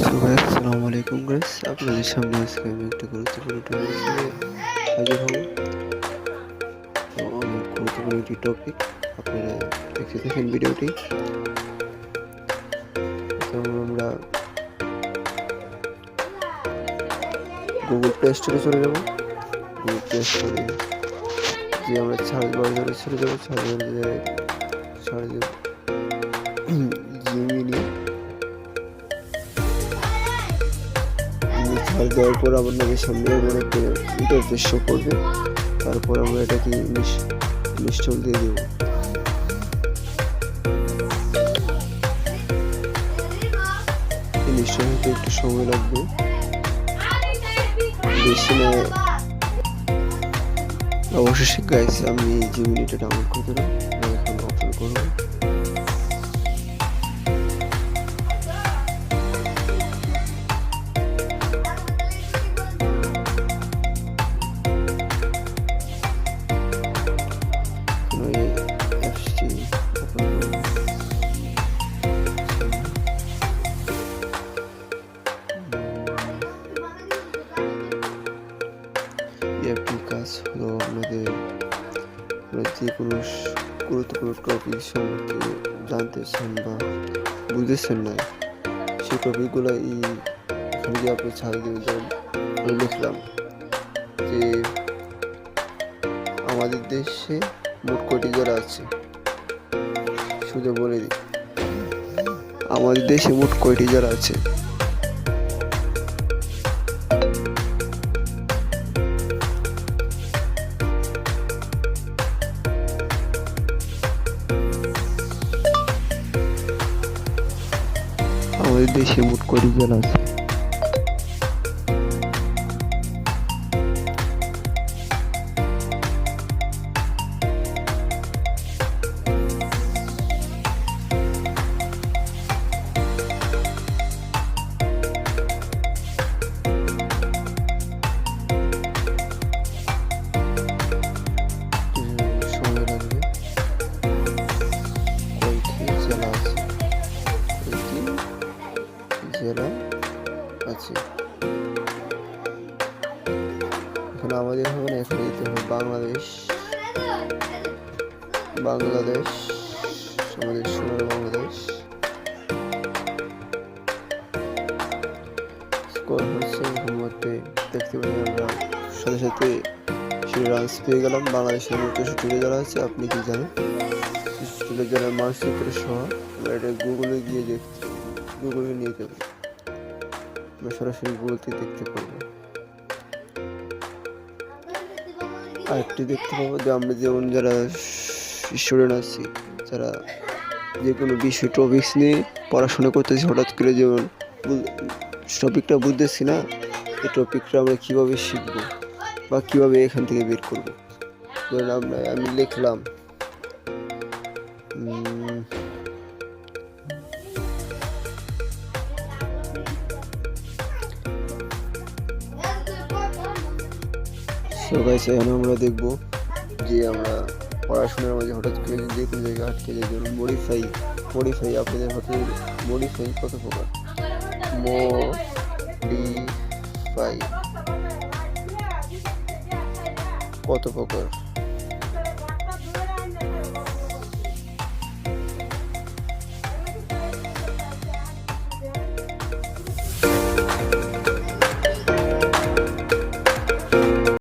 So guys আসসালামু আলাইকুম guys, আপনাদের সামনে আজকে আমি একটা গুরুত্বপূর্ণ টপিক নিয়ে হাজির হব। তো অনেক গুরুত্বপূর্ণ একটি টপিক, আপনারা দেখতে থাকেন ভিডিওটি। তো আমরা গুগল প্লে স্টোরে চলে যাব। গুগল প্লে স্টোরে যে আমরা সার্চ বারে চলে যাব, সার্চ জিমিনি সার্চ দেওয়ার পর আমাদের সামনে এমন একটা ইন্টারফেস শো করবে। তারপর আমরা এটাকে ইনস্টল দিয়ে দেবো। ইনস্টল হতে একটু সময় লাগবে, বেশি না। অবশ্যই গাইস, আমি জিমিনিটা ডাউনলোড করে দিলাম, এখন ওপেন করবো। একটি কাজ হলো আপনাদের যে কোনো গুরুত্বপূর্ণ টপিক সম্পর্কে জানতে চান বা বুঝতেছেন না, সেই টপিকগুলো এখানে গিয়ে আপনি ছাড় দিয়ে যান। আমি লিখলাম যে আমাদের দেশে মোট কয়টি জেলা আছে, শুধু বলে দিই আমাদের দেশে মোট কয়টি জেলা আছে। আমাদের দেশে মোট কয়টি জেলা আছে? সময় লাগবে। কয়টি জেলা আছে? জেলা আছে। এখন আমাদের হবে না, এখানে দিতে হবে বাংলাদেশ। আমাদের সোনার বাংলাদেশ। স্কোর হচ্ছে এরকম মধ্যে দেখতে পাচ্ছি আমরা সাথে সাথে রানস পেয়ে গেলাম। বাংলাদেশের মধ্যে 64 জেলা আছে। আপনি কি জানেন? 64 জেলার মানচিত্র সহ আমরা এটা গুগলে গিয়ে গুগলে নিয়ে যাবো, আমরা সরাসরি গুগলতে দেখতে পাবো। আরেকটি দেখতে পাবো যে আমরা যেমন যারা স্টুডেন্ট আছি, যারা যে কোনো বিষয় টপিক্স নিয়ে পড়াশোনা করতেছি, হঠাৎ করে যেমন টপিকটা বুঝতেছি না, এই টপিকটা আমরা কীভাবে শিখবো বা কীভাবে এখান থেকে বের করবো। ধরুন আমি লিখলাম এখন আমরা দেখবো যে আমরা পড়াশোনার মাঝে হঠাৎ করে যে কোনো জায়গায় আটকে যাই। যেমন মডিফাই আপনাদের হাতে মডিফাই কত প্রকার? মডিফাই কত প্রকার?